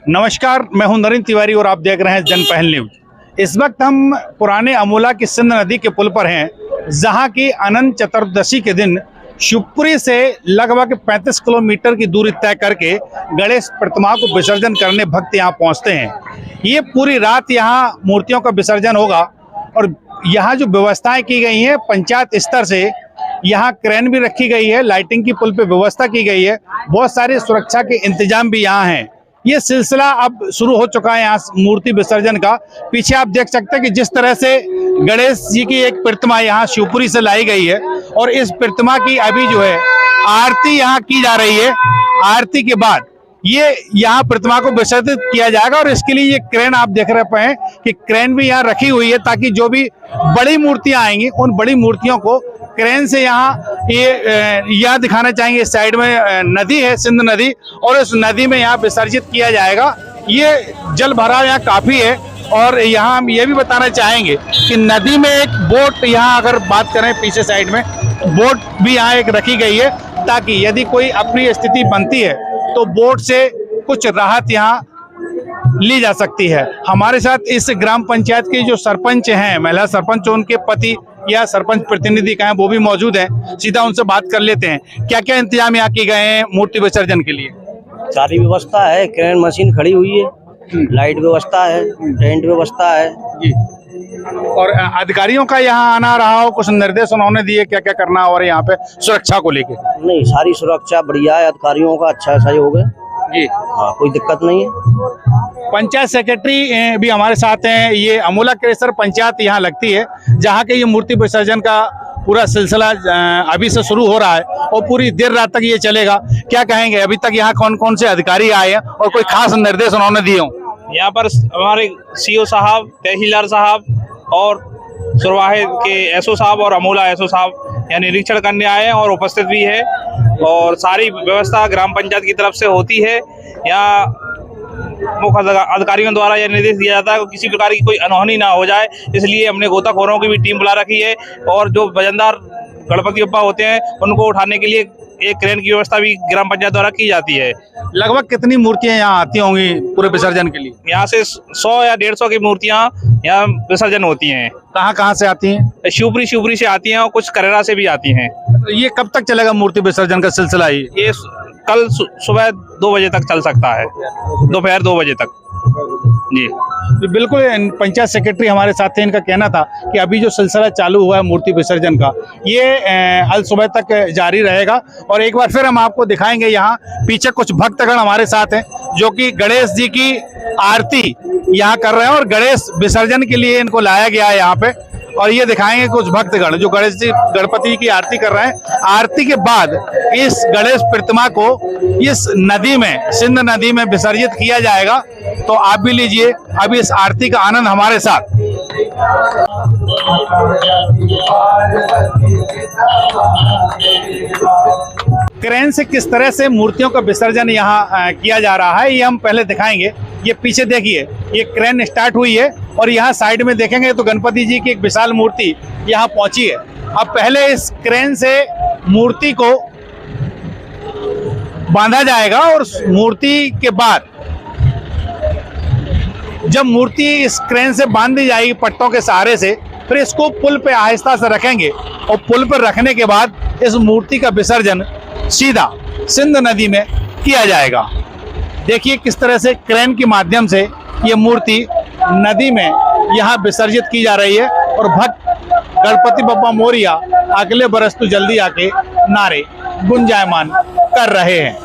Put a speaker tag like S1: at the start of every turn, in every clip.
S1: नमस्कार, मैं हूं नरेंद्र तिवारी और आप देख रहे हैं जनपहल न्यूज। इस वक्त हम पुराने अमोला की सिंध नदी के पुल पर हैं, जहां की अनंत चतुर्दशी के दिन शिवपुरी से लगभग 35 किलोमीटर की दूरी तय करके गणेश प्रतिमा को विसर्जन करने भक्त यहां पहुंचते हैं। ये पूरी रात यहां मूर्तियों का विसर्जन होगा और यहाँ जो व्यवस्थाएं की गई हैं पंचायत स्तर से, यहाँ क्रेन भी रखी गई है, लाइटिंग की पुल पे व्यवस्था की गई है, बहुत सारे सुरक्षा के इंतजाम भी यहाँ हैं। ये सिलसिला अब शुरू हो चुका है यहाँ मूर्ति विसर्जन का। पीछे आप देख सकते हैं कि जिस तरह से गणेश जी की एक प्रतिमा यहाँ शिवपुरी से लाई गई है और इस प्रतिमा की अभी जो है आरती यहाँ की जा रही है। आरती के बाद ये यहाँ प्रतिमा को विसर्जित किया जाएगा और इसके लिए ये क्रेन आप देख रहे हैं कि क्रेन भी यहाँ रखी हुई है, ताकि जो भी बड़ी मूर्तियां आएंगी उन बड़ी मूर्तियों को क्रेन से यहाँ यह दिखाना चाहेंगे। इस साइड में नदी है, सिंध नदी, और इस नदी में यहाँ विसर्जित किया जाएगा। ये जल भराव यहाँ काफी है और यहाँ हम ये भी बताना चाहेंगे कि नदी में एक बोट, यहाँ अगर बात करें पीछे साइड में बोट भी यहाँ एक रखी गई है, ताकि यदि कोई अप्रिय स्थिति बनती है तो बोट से कुछ राहत यहाँ ली जा सकती है। हमारे साथ इस ग्राम पंचायत के जो सरपंच हैं, महिला सरपंच, उनके पति या सरपंच प्रतिनिधि का है, वो भी मौजूद हैं। सीधा उनसे बात कर लेते हैं। क्या क्या इंतजाम यहाँ किए गए हैं मूर्ति विसर्जन के लिए?
S2: सारी व्यवस्था है, क्रेन मशीन खड़ी हुई है, लाइट व्यवस्था है, टेंट व्यवस्था है
S1: जी। और अधिकारियों का यहाँ आना रहा हो, कुछ निर्देश उन्होंने दिए क्या क्या करना और यहाँ पे सुरक्षा को लेके?
S2: नहीं, सारी सुरक्षा बढ़िया है, अधिकारियों का अच्छा सहयोग है
S1: जी।
S2: हाँ, कोई दिक्कत नहीं है।
S1: पंचायत सेक्रेटरी भी हमारे साथ हैं। ये अमोला केसर पंचायत यहाँ लगती है, जहाँ के ये मूर्ति विसर्जन का पूरा सिलसिला अभी से शुरू हो रहा है और पूरी देर रात तक ये चलेगा। क्या कहेंगे, अभी तक यहाँ कौन कौन से अधिकारी आए हैं और कोई खास निर्देश उन्होंने दिए हों?
S3: यहाँ पर हमारे सीओ साहब, तहसीलदार साहब और सुरवाहे के एसओ साहब और अमोला एसओ साहब यहाँ निरीक्षण करने आए हैं और उपस्थित भी है। और सारी व्यवस्था ग्राम पंचायत की तरफ से होती है। यहाँ मुख्य अधिकारियों द्वारा यह निर्देश दिया जाता है कि किसी प्रकार की कोई अनहोनी ना हो जाए, इसलिए हमने गोताखोरों की भी टीम बुला रखी है और जो वजनदार गणपति बप्पा होते हैं उनको उठाने के लिए एक क्रेन की व्यवस्था भी ग्राम पंचायत द्वारा की जाती है।
S1: लगभग कितनी मूर्तियां यहाँ आती होंगी पूरे विसर्जन के लिए?
S3: यहाँ से 100 या 150 की मूर्तियाँ यहाँ विसर्जन होती हैं।
S1: कहाँ से आती हैं?
S3: शिवपुरी से आती हैं और कुछ करेरा से भी आती हैं।
S1: ये कब तक चलेगा मूर्ति विसर्जन का सिलसिला? ये
S3: कल सुबह 2 बजे तक चल सकता है, दोपहर 2 बजे तक जी।
S1: बिल्कुल, पंचायत सेक्रेटरी हमारे साथ थे। इनका कहना था कि अभी जो सिलसिला चालू हुआ है मूर्ति विसर्जन का, ये अल सुबह तक जारी रहेगा। और एक बार फिर हम आपको दिखाएंगे, यहाँ पीछे कुछ भक्तगण हमारे साथ हैं जो कि गणेश जी की आरती यहाँ कर रहे हैं और गणेश विसर्जन के लिए इनको लाया गया है यहाँ पे। और ये दिखाएंगे कुछ भक्तगण जो गणपति की आरती कर रहे हैं। आरती के बाद इस गणेश प्रतिमा को इस नदी में, सिंध नदी में विसर्जित किया जाएगा। तो आप भी लीजिए अभी इस आरती का आनंद हमारे साथ। क्रेन से किस तरह से मूर्तियों का विसर्जन यहाँ किया जा रहा है, ये हम पहले दिखाएंगे। ये पीछे देखिए, ये क्रेन स्टार्ट हुई है और यहाँ साइड में देखेंगे तो गणपति जी की एक विशाल मूर्ति यहाँ पहुंची है। अब पहले इस क्रेन से मूर्ति को बांधा जाएगा और मूर्ति के बाद जब मूर्ति इस क्रेन से बांध दी जाएगी पट्टों के सहारे से, फिर इसको पुल पे आहिस्ता से रखेंगे और पुल पर रखने के बाद इस मूर्ति का विसर्जन सीधा सिंध नदी में किया जाएगा। देखिए किस तरह से क्रेन के माध्यम से ये मूर्ति नदी में यहाँ विसर्जित की जा रही है और भक्त गणपति बप्पा मोरिया अगले बरस तो जल्दी आके नारे गुंजायमान कर रहे हैं।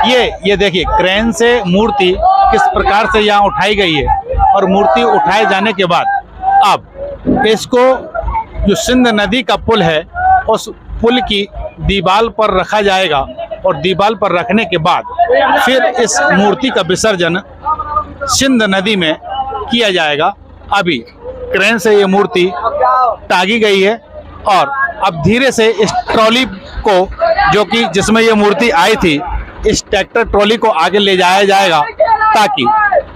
S1: ये देखिए क्रेन से मूर्ति किस प्रकार से यहाँ उठाई गई है और मूर्ति उठाए जाने के बाद अब इसको जो सिंध नदी का पुल है उस पुल की दीवार पर रखा जाएगा और दीवार पर रखने के बाद फिर इस मूर्ति का विसर्जन सिंध नदी में किया जाएगा। अभी क्रेन से ये मूर्ति टांगी गई है और अब धीरे से इस ट्रॉली को जो कि जिसमें ये मूर्ति आई थी, इस ट्रैक्टर ट्रॉली को आगे ले जाया जाएगा ताकि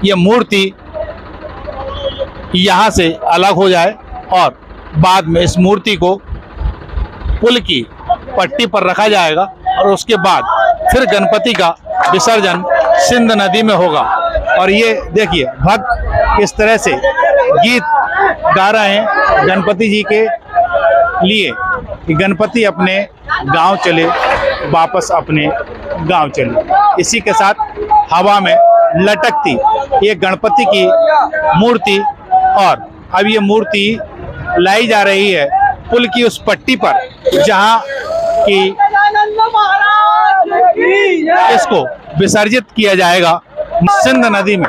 S1: ये मूर्ति यहाँ से अलग हो जाए और बाद में इस मूर्ति को पुल की पट्टी पर रखा जाएगा और उसके बाद फिर गणपति का विसर्जन सिंध नदी में होगा। और ये देखिए भक्त इस तरह से गीत गा रहे हैं गणपति जी के लिए कि गणपति अपने गांव चले, वापस अपने गांव चले। इसी के साथ हवा में लटकती ये गणपति की मूर्ति, और अब ये मूर्ति लाई जा रही है पुल की उस पट्टी पर जहां कि इसको विसर्जित किया जाएगा सिंध नदी में।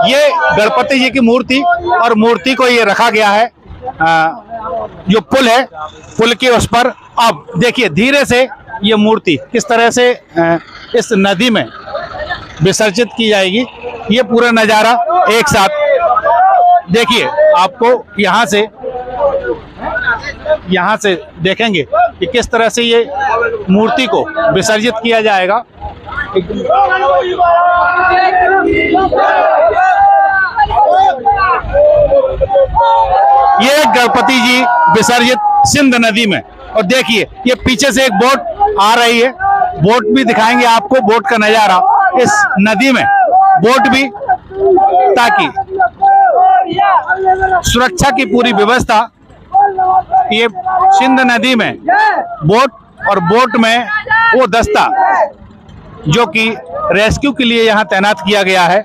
S1: ये गणपति जी की मूर्ति, और मूर्ति को ये रखा गया है जो पुल है, पुल के उस पर। अब देखिए धीरे से ये मूर्ति किस तरह से इस नदी में विसर्जित की जाएगी। ये पूरा नज़ारा एक साथ देखिए, आपको यहाँ से देखेंगे कि किस तरह से ये मूर्ति को विसर्जित किया जाएगा। ये गणपति जी विसर्जित सिंध नदी में। और देखिए ये पीछे से एक बोट आ रही है, बोट भी दिखाएंगे आपको, बोट का नजारा इस नदी में, बोट भी, ताकि सुरक्षा की पूरी व्यवस्था ये सिंध नदी में बोट, और बोट में वो दस्ता जो कि रेस्क्यू के लिए यहाँ तैनात किया गया है,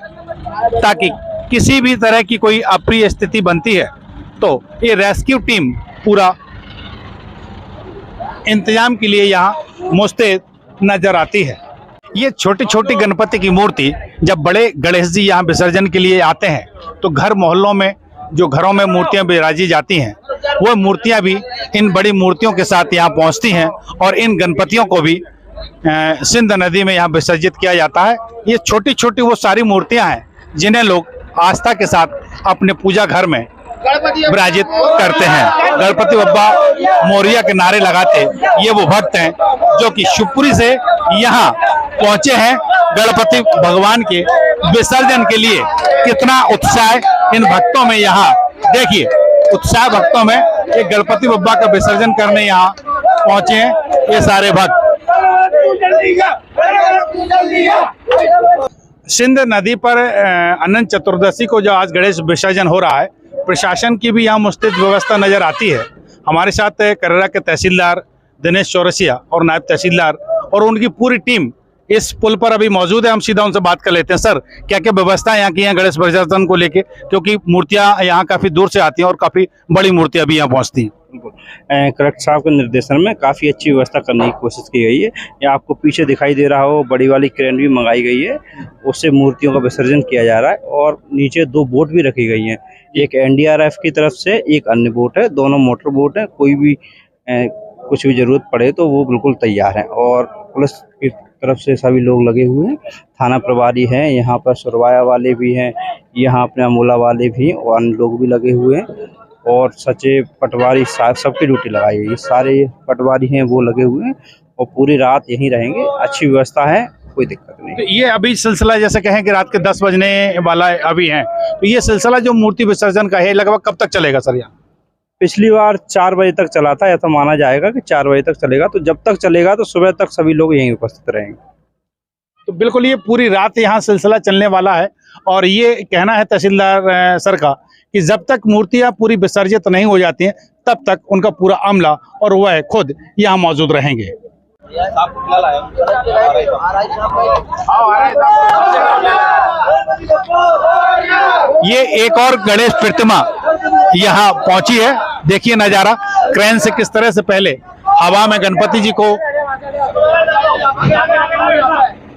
S1: ताकि किसी भी तरह की कोई अप्रिय स्थिति बनती है तो ये रेस्क्यू टीम पूरा इंतजाम के लिए यहाँ मुस्तैद नजर आती है। ये छोटी छोटी गणपति की मूर्ति जब बड़े गणेश जी यहाँ विसर्जन के लिए आते हैं तो घर मोहल्लों में जो घरों में मूर्तियां विराजी जाती हैं, वो मूर्तियां भी इन बड़ी मूर्तियों के साथ यहाँ पहुँचती हैं और इन गणपतियों को भी सिंध नदी में यहाँ विसर्जित किया जाता है। ये छोटी छोटी वो सारी मूर्तियां हैं जिन्हें लोग आस्था के साथ अपने पूजा घर में विराजित करते हैं। गणपति बप्पा मोरिया के नारे लगाते ये वो भक्त हैं जो कि शिवपुरी से यहाँ पहुंचे हैं गणपति भगवान के विसर्जन के लिए। कितना उत्साह इन भक्तों में, यहाँ देखिए उत्साह भक्तों में, एक गणपति बप्पा का विसर्जन करने यहाँ पहुंचे हैं ये सारे भक्त। सिंध नदी पर अनंत चतुर्दशी को जो आज गणेश विसर्जन हो रहा है, प्रशासन की भी यहाँ मुस्तैद व्यवस्था नजर आती है। हमारे साथ करेरा के तहसीलदार दिनेश चौरसिया और नायब तहसीलदार और उनकी पूरी टीम इस पुल पर अभी मौजूद है। हम सीधा उनसे बात कर लेते हैं। सर, क्या क्या व्यवस्था यहाँ की है गणेश विसर्जन को लेके, क्योंकि मूर्तियाँ यहाँ काफी दूर से आती हैं और काफी बड़ी मूर्तियाँ भी यहाँ पहुँचती हैं?
S4: कलेक्टर साहब के निर्देशन में काफ़ी अच्छी व्यवस्था करने की कोशिश की गई है। ये आपको पीछे दिखाई दे रहा हो, बड़ी वाली क्रेन भी मंगाई गई है, उससे मूर्तियों का विसर्जन किया जा रहा है। और नीचे 2 बोट भी रखी गई हैं, एक एनडीआरएफ की तरफ से, एक अन्य बोट है, दोनों मोटर बोट हैं। कोई भी कुछ भी ज़रूरत पड़े तो वो बिल्कुल तैयार हैं। और पुलिस की तरफ से सभी लोग लगे हुए हैं, थाना प्रभारी हैं, यहाँ पर सुरवाया वाले भी हैं, यहाँ अपने अमोला वाले भी, और अन्य लोग भी लगे हुए हैं, और सचिव पटवारी सबकी ड्यूटी लगाई है। ये सारे पटवारी हैं वो लगे हुए हैं और पूरी रात यहीं रहेंगे। अच्छी व्यवस्था है, कोई दिक्कत नहीं।
S1: तो ये अभी सिलसिला जैसे कहें कि रात के 10 बजने वाला अभी है, तो ये सिलसिला जो मूर्ति विसर्जन का है लगभग कब तक चलेगा सर? यहाँ
S4: पिछली बार 4 बजे तक चला था, या तो माना जाएगा कि 4 बजे तक चलेगा। तो जब तक चलेगा तो सुबह तक सभी लोग यहीं उपस्थित रहेंगे।
S1: तो बिल्कुल ये पूरी रात यहाँ सिलसिला चलने वाला है। और ये कहना है तहसीलदार सर का कि जब तक मूर्तियाँ पूरी विसर्जित नहीं हो जाती हैं तब तक उनका पूरा अमला और वह खुद यहाँ मौजूद रहेंगे। ये एक और गणेश प्रतिमा यहाँ पहुंची है, देखिए नजारा क्रेन से किस तरह से पहले हवा में गणपति जी को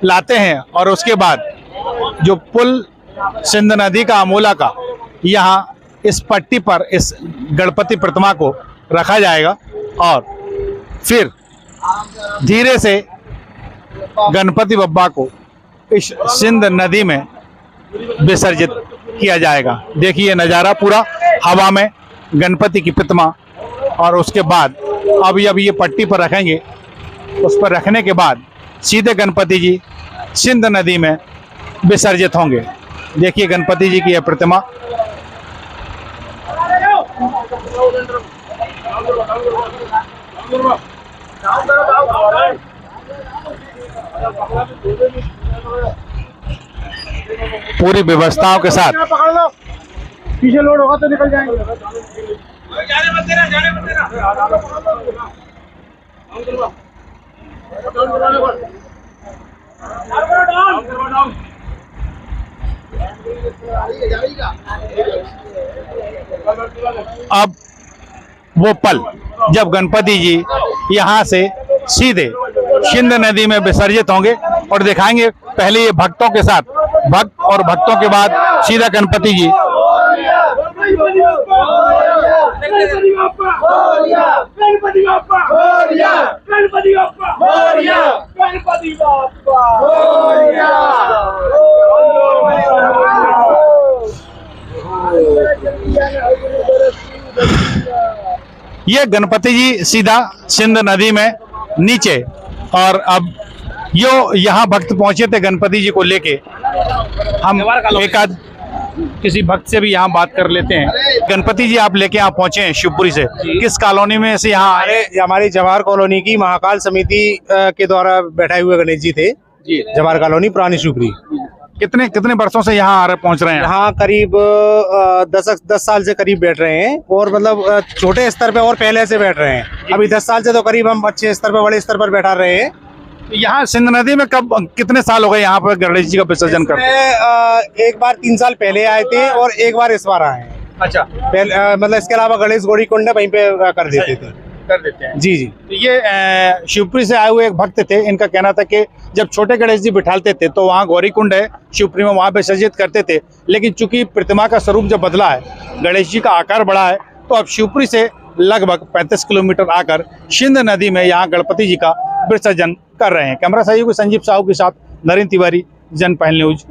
S1: लाते हैं और उसके बाद जो पुल सिंध नदी का अमूला का यहाँ इस पट्टी पर इस गणपति प्रतिमा को रखा जाएगा और फिर धीरे से गणपति बप्पा को इस सिंध नदी में विसर्जित किया जाएगा। देखिए नज़ारा पूरा हवा में गणपति की प्रतिमा, और उसके बाद अब ये पट्टी पर रखेंगे। उस पर रखने के बाद सीधे गणपति जी सिंध नदी में विसर्जित होंगे। देखिए गणपति जी की यह प्रतिमा। पूरी व्यवस्थाओं के साथ
S5: पीछे लोड होगा तो निकल जाएंगे।
S1: अब वो पल जब गणपति जी यहाँ से सीधे सिंध नदी में विसर्जित होंगे और दिखाएंगे पहले ये भक्तों के साथ, भक्त और भक्तों के बाद सीधा गणपति जी। ये गणपति जी सीधा सिंध नदी में नीचे, और अब यो यहाँ भक्त पहुंचे थे गणपति जी को लेके। हम एक आध किसी भक्त से भी यहाँ बात कर लेते हैं। गणपति जी आप लेके यहाँ पहुंचे हैं शिवपुरी से, किस कॉलोनी में से यहाँ आए?
S5: हमारी जवाहर कॉलोनी की महाकाल समिति के द्वारा बैठाए हुए गणेश जी थे जी। जवाहर कॉलोनी पुरानी शिवपुरी।
S1: कितने वर्षों से यहाँ पहुंच रहे हैं?
S5: यहाँ करीब 10 साल से करीब बैठ रहे हैं, और मतलब छोटे स्तर पे और पहले से बैठ रहे हैं। अभी 10 साल से तो करीब हम अच्छे स्तर पे, बड़े स्तर पर बैठा रहे हैं।
S1: यहाँ सिंध नदी में कितने साल हो गए यहाँ पर गणेश जी का विसर्जन करते?
S5: एक बार 3 साल पहले आए थे और एक बार इस बार आए हैं।
S1: अच्छा,
S5: मतलब इसके अलावा गणेश गौरी कुंड वहीं पे कर देते हैं। जी जी।
S1: तो ये शिवपुरी से आए हुए एक भक्त थे। इनका कहना था कि जब छोटे गणेश जी बिठाते थे तो वहाँ गौरी कुंड है शिवपुरी में, वहाँ विसर्जित करते थे, लेकिन चूंकि प्रतिमा का स्वरूप जब बदला है, गणेश जी का आकार बढ़ा है, तो अब शिवपुरी से लगभग 35 किलोमीटर आकर सिंध नदी में यहाँ गणपति जी का विसर्जन कर रहे हैं। कैमरा सहयोगी संजीव साहू के साथ नरेंद्र तिवारी, जनपहल न्यूज।